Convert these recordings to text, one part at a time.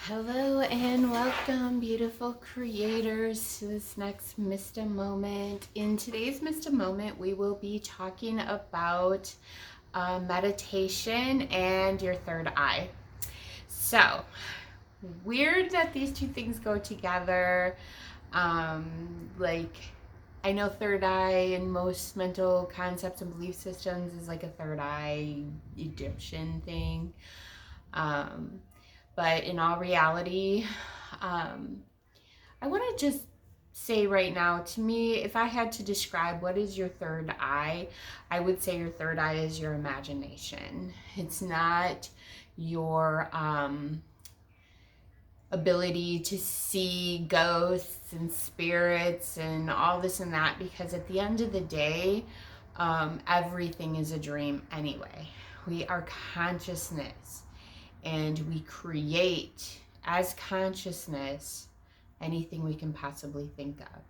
Hello and welcome, beautiful creators, to this next MISTA moment. In today's MISTA moment, we will be talking about meditation and your third eye. So, weird that these two things go together. I know third eye in most mental concepts and belief systems is like a third eye Egyptian thing. But in all reality, I want to just say right now, to me, if I had to describe what is your third eye, I would say your third eye is your imagination. It's not your ability to see ghosts and spirits and all this and that, because at the end of the day, everything is a dream anyway. We are consciousness. And we create as consciousness anything we can possibly think of.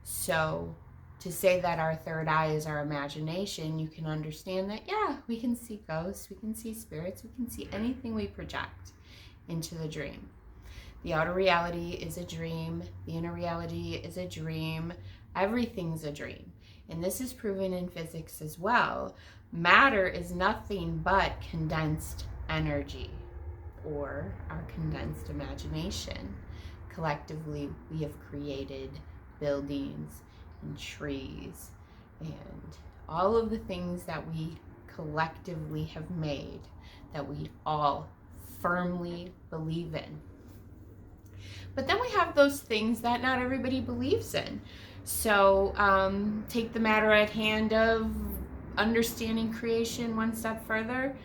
So to say that our third eye is our imagination, you can understand that, yeah, we can see ghosts, we can see spirits, we can see anything we project into the dream. The outer reality is a dream. The inner reality is a dream. Everything's a dream. And this is proven in physics as well. Matter is nothing but condensed energy, or our condensed imagination. Collectively, we have created buildings and trees and all of the things that we collectively have made that we all firmly believe in. But then we have those things that not everybody believes in. So take the matter at hand of understanding creation one step further.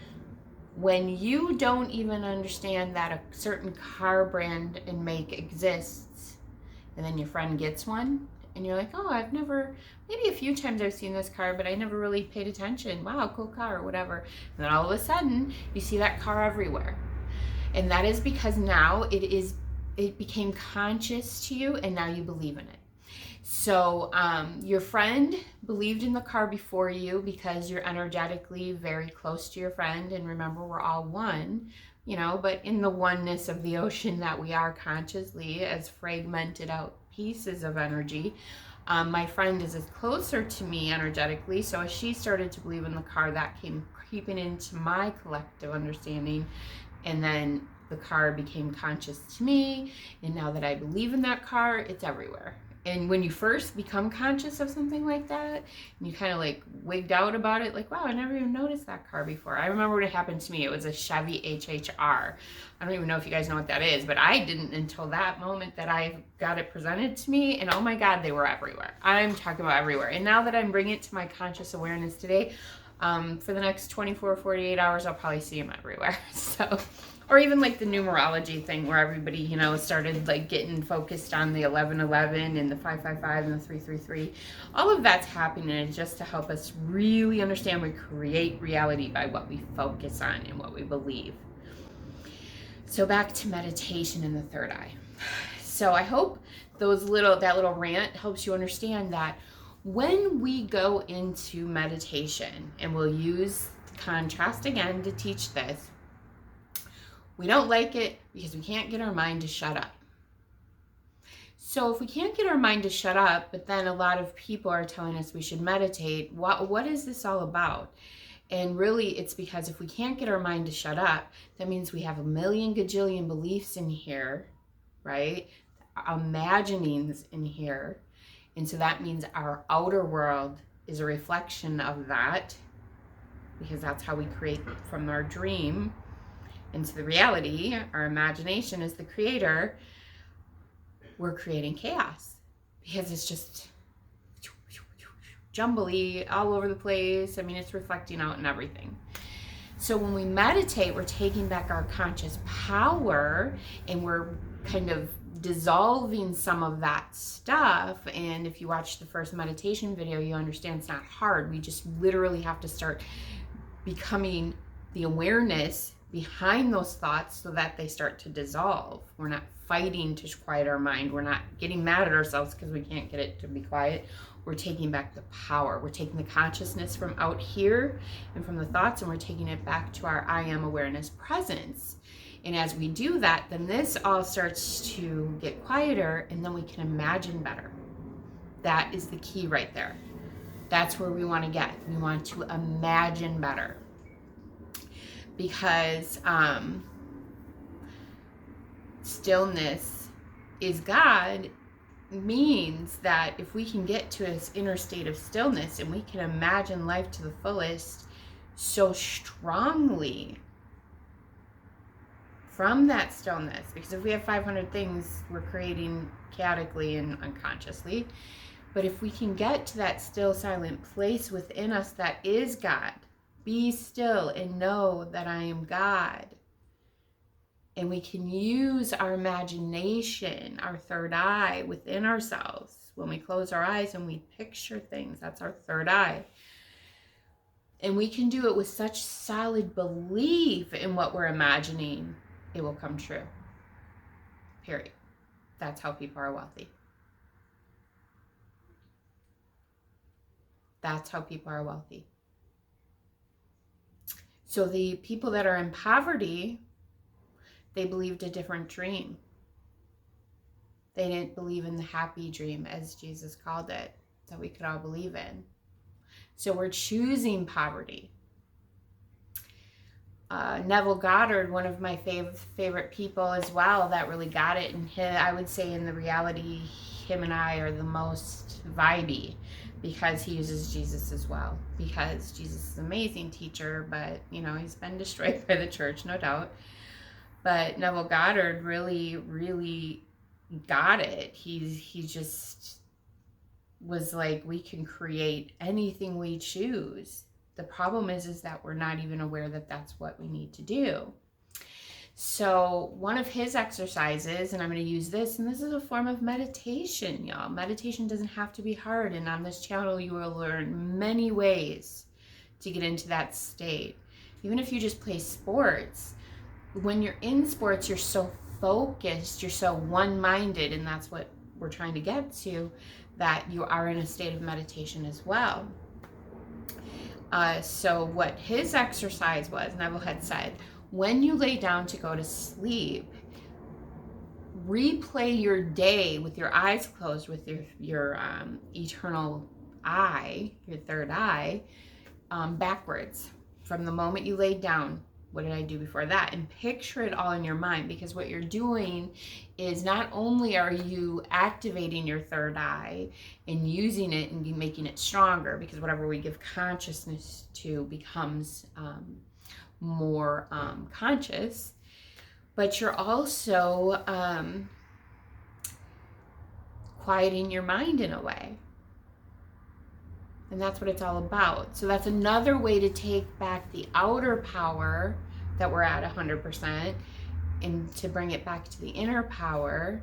When you don't even understand that a certain car brand and make exists, and then your friend gets one, and you're like, oh, maybe a few times I've seen this car, but I never really paid attention. Wow, cool car, or whatever. And then all of a sudden, you see that car everywhere. And that is because now it became conscious to you, and now you believe in it. So your friend believed in the car before you because you're energetically very close to your friend. And remember, we're all one, but in the oneness of the ocean that we are consciously as fragmented out pieces of energy. My friend is closer to me energetically. So as she started to believe in the car, that came creeping into my collective understanding. And then the car became conscious to me. And now that I believe in that car, it's everywhere. And when you first become conscious of something like that, and you kind of like wigged out about it, like, wow, I never even noticed that car before. I remember when it happened to me. It was a Chevy HHR. I don't even know if you guys know what that is, but I didn't until that moment that I got it presented to me. And oh my God, they were everywhere. I'm talking about everywhere. And now that I'm bringing it to my conscious awareness today, for the next 24, 48 hours, I'll probably see them everywhere. So... Or even like the numerology thing where everybody, started like getting focused on the 1111 and the 555 and the 333. All of that's happening just to help us really understand we create reality by what we focus on and what we believe. So back to meditation in the third eye. So I hope that little rant helps you understand that when we go into meditation, and we'll use contrast again to teach this, we don't like it because we can't get our mind to shut up. So if we can't get our mind to shut up, but then a lot of people are telling us we should meditate, what is this all about? And really, it's because if we can't get our mind to shut up, that means we have a million gajillion beliefs in here, right? Imaginings in here. And so that means our outer world is a reflection of that, because that's how we create from our dream into the reality. Our imagination is the creator. We're creating chaos because it's just jumbly all over the place. I mean, it's reflecting out in everything. So when we meditate, we're taking back our conscious power, and we're kind of dissolving some of that stuff. And if you watch the first meditation video, you understand it's not hard. We just literally have to start becoming the awareness behind those thoughts so that they start to dissolve. We're not fighting to quiet our mind. We're not getting mad at ourselves because we can't get it to be quiet. We're taking back the power. We're taking the consciousness from out here and from the thoughts, and we're taking it back to our I am awareness presence. And as we do that, then this all starts to get quieter, and then we can imagine better. That is the key right there. That's where we want to get. We want to imagine better. Because stillness is God means that if we can get to this inner state of stillness and we can imagine life to the fullest so strongly from that stillness, because if we have 500 things we're creating chaotically and unconsciously, but if we can get to that still silent place within us that is God, be still and know that I am God. And we can use our imagination, our third eye within ourselves. When we close our eyes and we picture things, that's our third eye. And we can do it with such solid belief in what we're imagining, it will come true. Period. That's how people are wealthy. That's how people are wealthy. So the people that are in poverty, they believed a different dream. They didn't believe in the happy dream, as Jesus called it, that we could all believe in. So we're choosing poverty. Neville Goddard, one of my favorite people as well, that really got it. And I would say in the reality, him and I are the most vibey, because he uses Jesus as well. Because Jesus is an amazing teacher, but he's been destroyed by the church, no doubt. But Neville Goddard really, really got it. He just was like, we can create anything we choose. The problem is that we're not even aware that that's what we need to do. So one of his exercises, and I'm going to use this, and this is a form of meditation, y'all. Meditation doesn't have to be hard. And on this channel, you will learn many ways to get into that state. Even if you just play sports, when you're in sports, you're so focused, you're so one-minded, and that's what we're trying to get to, that you are in a state of meditation as well. So what his exercise was, Neville had said, when you lay down to go to sleep, replay your day with your eyes closed, with your eternal eye, your third eye, backwards. From the moment you laid down, what did I do before that? And picture it all in your mind, because what you're doing is not only are you activating your third eye and using it and making it stronger, because whatever we give consciousness to becomes more conscious, but you're also quieting your mind in a way. And that's what it's all about. So that's another way to take back the outer power that we're at 100% and to bring it back to the inner power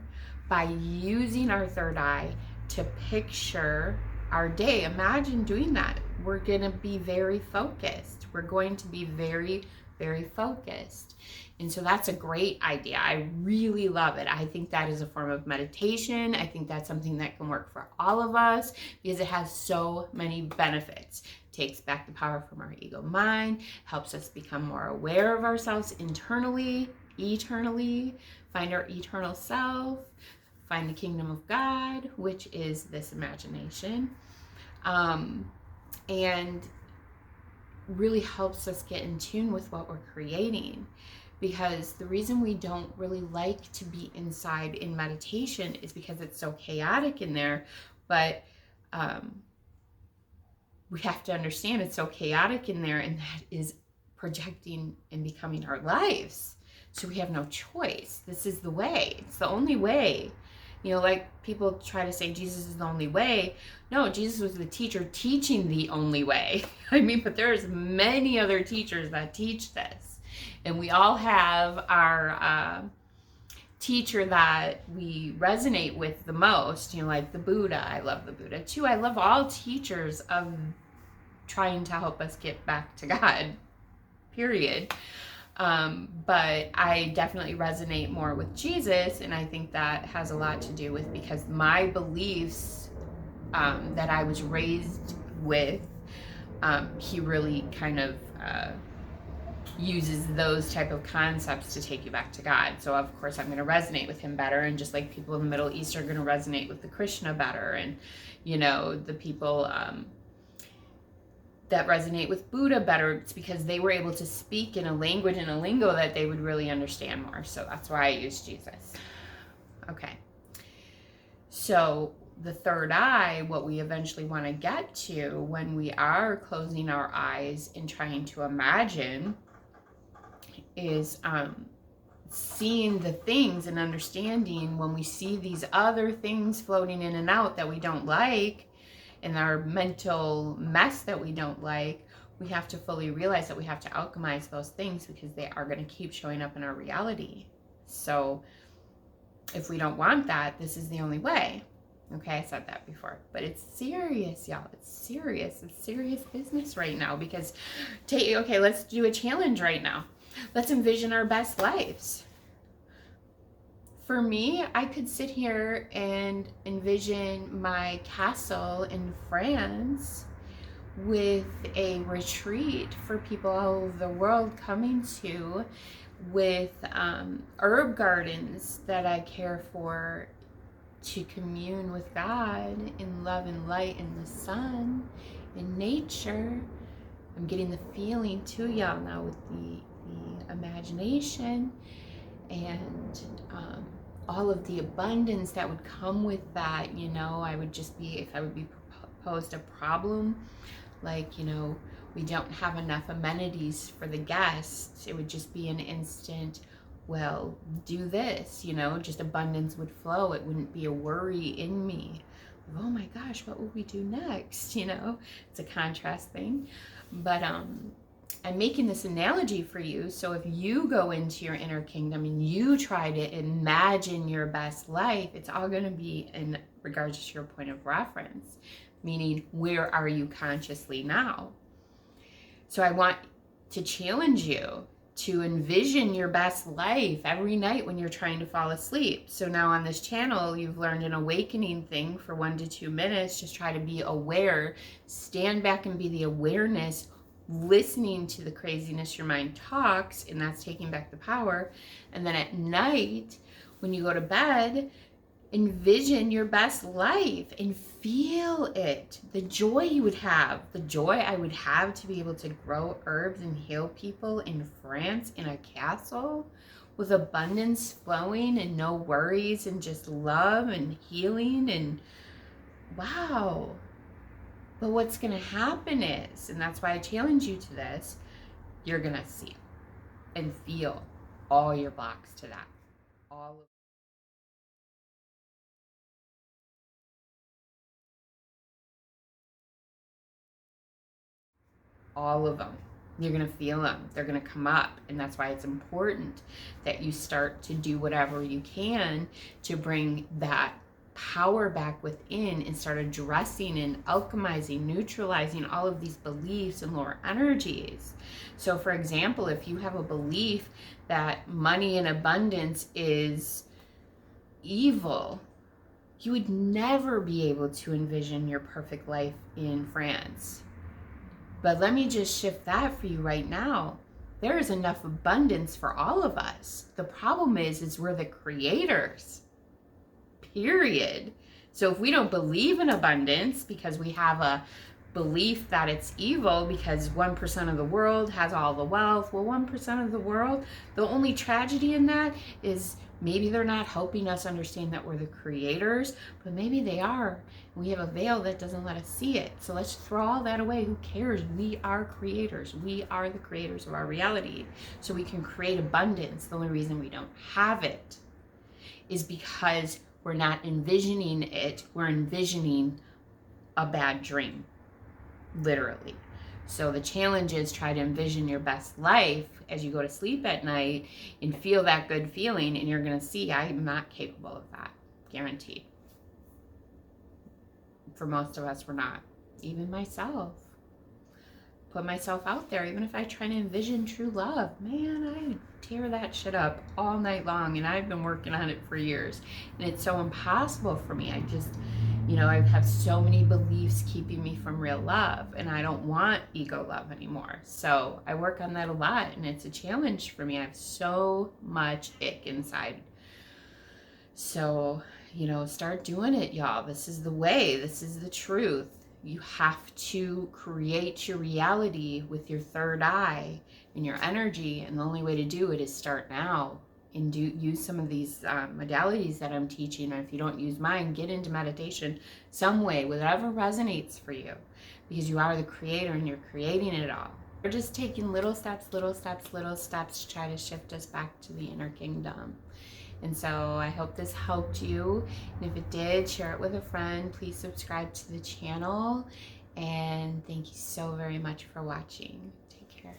by using our third eye to picture our day. Imagine doing that. We're going to be very focused. We're going to be very, very focused. And so that's a great idea. I really love it. I think that is a form of meditation. I think that's something that can work for all of us because it has so many benefits. It takes back the power from our ego mind, helps us become more aware of ourselves internally, eternally, find our eternal self, find the kingdom of God, which is this imagination, and really helps us get in tune with what we're creating. Because the reason we don't really like to be inside in meditation is because it's so chaotic in there. But we have to understand it's so chaotic in there, and that is projecting and becoming our lives. So we have no choice. This is the way. It's the only way. Like people try to say Jesus is the only way. No, Jesus was the teacher teaching the only way. But there's many other teachers that teach this. And we all have our teacher that we resonate with the most, like the Buddha. I love the Buddha too. I love all teachers of trying to help us get back to God, period. But I definitely resonate more with Jesus, and I think that has a lot to do with because my beliefs that I was raised with, he really kind of uses those type of concepts to take you back to God. So of course I'm going to resonate with him better, and just like people in the Middle East are going to resonate with the Krishna better, and you know, the people that resonate with Buddha better, it's because they were able to speak in a language and a lingo that they would really understand more. So that's why I use Jesus. Okay. So the third eye, what we eventually want to get to when we are closing our eyes and trying to imagine, is seeing the things and understanding when we see these other things floating in and out that we don't like, in our mental mess that we don't like, we have to fully realize that we have to alchemize those things, because they are going to keep showing up in our reality. So if we don't want that, this is the only way. Okay, I said that before, but it's serious, y'all. It's serious. It's serious business right now, because okay, let's do a challenge right now. Let's envision our best lives. For me, I could sit here and envision my castle in France with a retreat for people all over the world coming to, with herb gardens that I care for, to commune with God in love and light and the sun, in nature. I'm getting the feeling too, y'all, now with the imagination, and all of the abundance that would come with that. You know, I would just be, if I would be proposed a problem, like, you know, we don't have enough amenities for the guests, it would just be an instant, well, do this, you know, just abundance would flow. It wouldn't be a worry in me. Oh my gosh, what would we do next? You know, it's a contrast thing. But I'm making this analogy for you. So if you go into your inner kingdom and you try to imagine your best life, it's all going to be in regards to your point of reference, meaning where are you consciously now? So I want to challenge you to envision your best life every night when you're trying to fall asleep. So now on this channel, you've learned an awakening thing for 1 to 2 minutes. Just try to be aware, stand back and be the awareness, listening to the craziness your mind talks, and that's taking back the power. And then at night, when you go to bed, envision your best life and feel it. The joy you would have, the joy I would have to be able to grow herbs and heal people in France in a castle with abundance flowing and no worries and just love and healing, and wow. But what's going to happen is, and that's why I challenge you to this, you're going to see and feel all your blocks to that. All of them. You're going to feel them. They're going to come up. And that's why it's important that you start to do whatever you can to bring that power back within and start addressing and alchemizing, neutralizing all of these beliefs and lower energies. So for example, if you have a belief that money and abundance is evil, you would never be able to envision your perfect life in France. But let me just shift that for you right now. There is enough abundance for all of us. The problem is we're the creators, period. So if we don't believe in abundance because we have a belief that it's evil because 1% of the world has all the wealth, well, 1% of the world, the only tragedy in that is maybe they're not helping us understand that we're the creators, but maybe they are. We have a veil that doesn't let us see it. So let's throw all that away. Who cares? We are creators. We are the creators of our reality. So we can create abundance. The only reason we don't have it is because we're not envisioning it. We're envisioning a bad dream, literally. So the challenge is try to envision your best life as you go to sleep at night and feel that good feeling, and you're going to see I'm not capable of that, guaranteed. For most of us, we're not. Even myself. Put myself out there, even if I try to envision true love, man, I tear that shit up all night long, and I've been working on it for years, and it's so impossible for me. You know, I have so many beliefs keeping me from real love, and I don't want ego love anymore. So I work on that a lot, and it's a challenge for me. I have so much ick inside. So, you know, start doing it, y'all. This is the way. This is the truth. You have to create your reality with your third eye and your energy, and the only way to do it is start now and use some of these modalities that I'm teaching. Or if you don't use mine, get into meditation some way, whatever resonates for you, because you are the creator and you're creating it all. We're just taking little steps, little steps, little steps to try to shift us back to the inner kingdom. And so I hope this helped you. And if it did, share it with a friend. Please subscribe to the channel. And thank you so very much for watching. Take care.